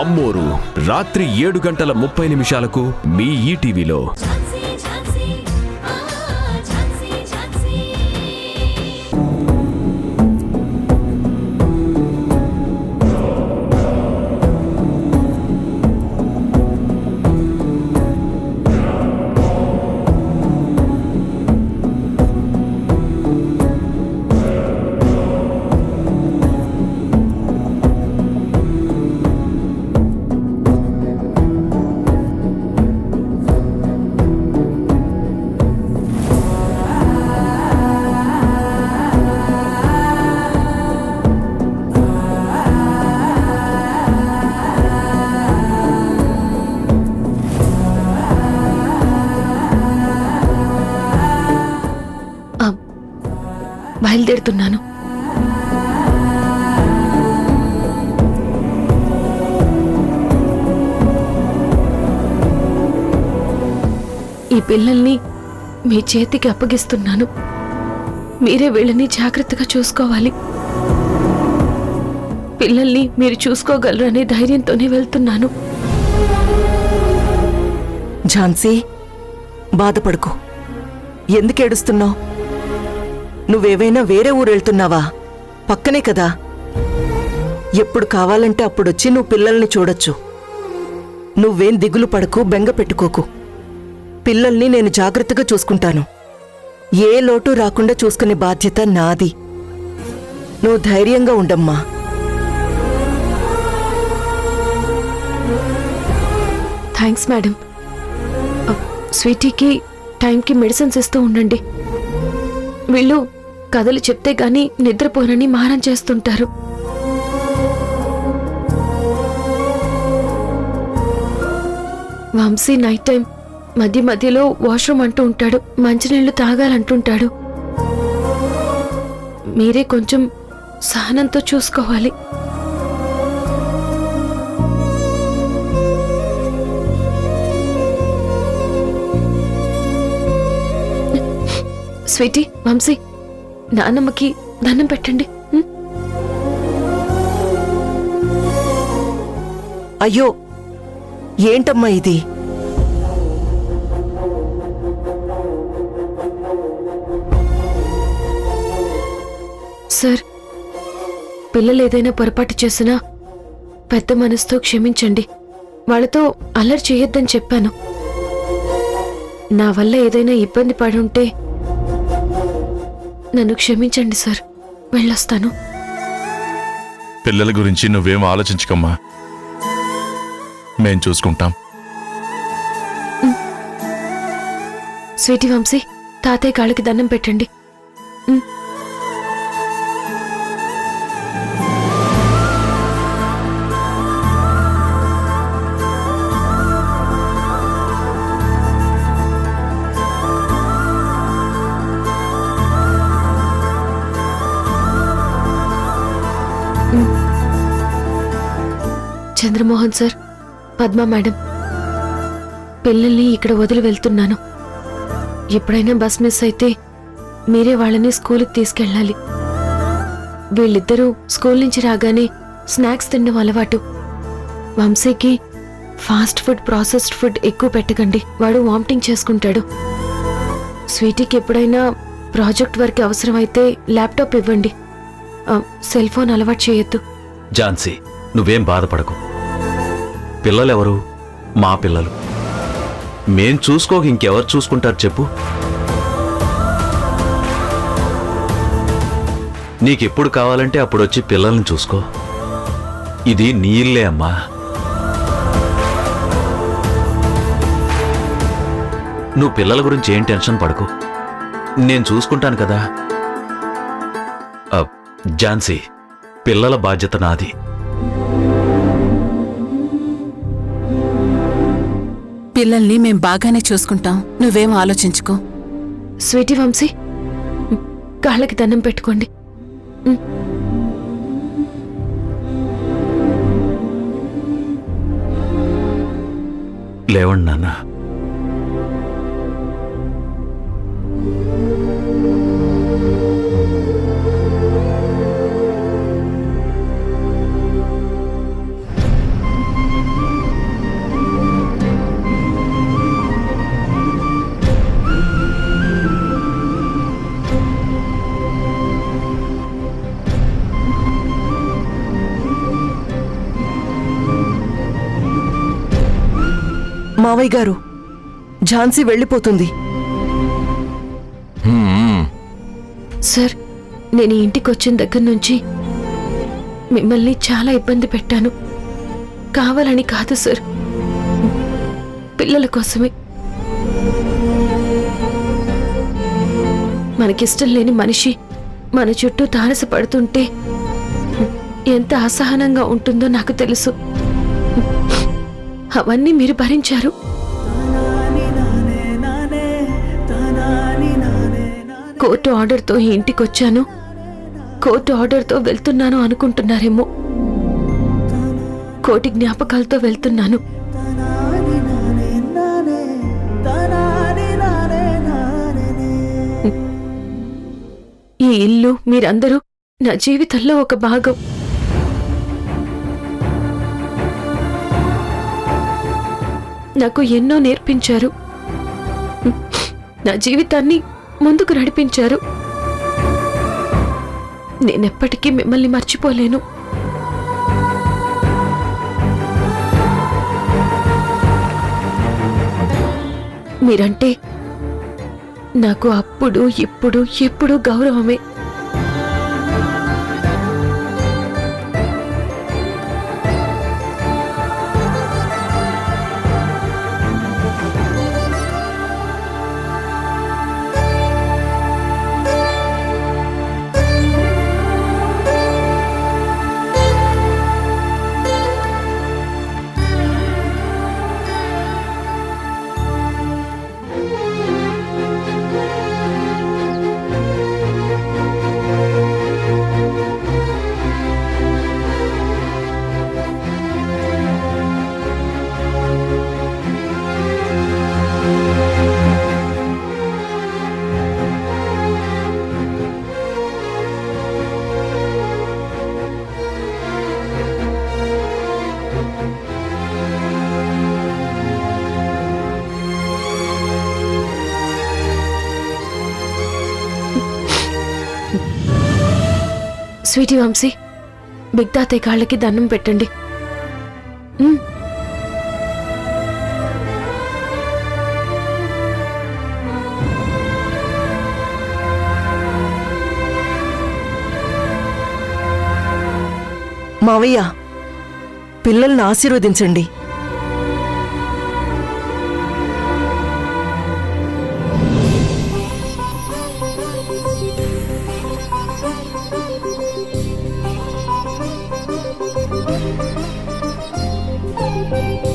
అమ్మోరు రాత్రి 7:30 మీ ఈటీవీలో. బయలుదేరుతున్నాను. ఈ పిల్లల్ని మీ చేతికి అప్పగిస్తున్నాను. మీరే వీళ్ళని జాగ్రత్తగా చూసుకోవాలి. పిల్లల్ని మీరు చూసుకోగలరు అనే ధైర్యంతోనే వెళ్తున్నాను. ఝాన్సీ, బాధపడుకో. ఎందుకేడుస్తున్నావు? నువ్వేవైనా వేరే ఊరెళ్తున్నావా? పక్కనే కదా. ఎప్పుడు కావాలంటే అప్పుడొచ్చి నువ్వు పిల్లల్ని చూడొచ్చు. నువ్వేం దిగులు పడకు, బెంగ పెట్టుకోకు. పిల్లల్ని నేను జాగ్రత్తగా చూసుకుంటాను. ఏ లోటు రాకుండా చూసుకునే బాధ్యత నాది. నువ్వు ధైర్యంగా ఉండమ్మా. Thanks madam. స్వీటీకి టైంకి మెడిసిన్స్ ఇస్తూ ఉండండి. వీళ్ళు కథలు చెప్తే గాని నిద్రపోనని మారం చేస్తుంటారు. వంశీ నైట్ టైం మధ్య మధ్యలో వాష్రూమ్ అంటూ ఉంటాడు, మంచినీళ్లు తాగాలంటుంటాడు. మీరే కొంచెం సహనంతో చూసుకోవాలి. స్వీటీ, వంశీ, నాన్నమ్మకి దండం పెట్టండి. అయ్యో, ఏంటమ్మా ఇది? సార్, పిల్లలు ఏదైనా పొరపాటు చేసినా పెద్ద మనసుతో క్షమించండి. వాళ్ళతో అల్లరి చేయొద్దని చెప్పాను. నా వల్ల ఏదైనా ఇబ్బంది పడి ఉంటే నన్ను క్షమించండి సార్. వెళ్ళొస్తాను. పిల్లల గురించి నువ్వేం ఆలోచించకమ్మా, మేం చూసుకుంటాం. స్వీటీ, వంశీ, తాతయ్య కాళ్ళకి దండం పెట్టండి. చంద్రమోహన్ సార్, పద్మ మేడం, పిల్లల్ని ఇక్కడ వదిలి వెళ్తున్నాను. ఎప్పుడైనా బస్ మిస్ అయితే మీరే వాళ్ళని స్కూల్కి తీసుకెళ్ళాలి. వీళ్ళిద్దరూ స్కూల్ నుంచి రాగానే స్నాక్స్ తినడం అలవాటు. వంశీకి ఫాస్ట్ ఫుడ్, ప్రాసెస్డ్ ఫుడ్ ఎక్కువ పెట్టకండి, వాడు వామిటింగ్ చేసుకుంటాడు. స్వీటీకి ఎప్పుడైనా ప్రాజెక్ట్ వర్క్ అవసరమైతే ల్యాప్టాప్ ఇవ్వండి. సెల్ ఫోన్ అలవాటు చేయొద్దు. ఝాన్సీ, నువ్వేం బాధపడకు. పిల్లలెవరు? మా పిల్లలు. మేం చూసుకోక ఇంకెవరు చూసుకుంటారు చెప్పు? నీకెప్పుడు కావాలంటే అప్పుడొచ్చి పిల్లల్ని చూసుకో. ఇది నీ ఇల్లే అమ్మా. నువ్వు పిల్లల గురించి ఏం టెన్షన్ పడకు, నేను చూసుకుంటాను కదా. ఝాన్సీ, పిల్లల బాధ్యత నాది. పిల్లల్ని మేం బాగానే చూసుకుంటాం, నువ్వేం ఆలోచించుకో. స్వీటీ, వంశీ, కాళ్ళకి దండం పెట్టుకోండి. లేవండి నాన్న. మావయ్య గారు, ఝాన్సీ వెళ్ళిపోతుంది. సార్, నేను ఈ ఇంటికి వచ్చిన దగ్గర నుంచి మిమ్మల్ని చాలా ఇబ్బంది పెట్టాను. కావాలని కాదు సార్, పిల్లల కోసమే. మనకిష్టం లేని మనిషి మన చుట్టూ తారసపడుతుంటే ఎంత అసహనంగా ఉంటుందో నాకు తెలుసు. అవన్నీ మీరు భరించారు. కోర్టు ఆర్డర్తో ఈ ఇంటికొచ్చాను, కోర్టు ఆర్డర్తో వెళ్తున్నాను అనుకుంటున్నారేమో. కోటి జ్ఞాపకాలతో వెళ్తున్నాను. ఈ ఇల్లు, మీరందరూ నా జీవితంలో ఒక భాగం. నాకు ఎన్నో నేర్పించారు. నా జీవితాన్ని ముందుకు నడిపించారు. నేనెప్పటికీ మిమ్మల్ని మర్చిపోలేను. మీరంటే నాకు అప్పుడు, ఇప్పుడు, ఎప్పుడు గౌరవమే. స్వీటీ వంశీ, బిగ్ తాతయ్య కాళ్ళకి దండం పెట్టండి. మావయ్య, పిల్లల్ని ఆశీర్వదించండి.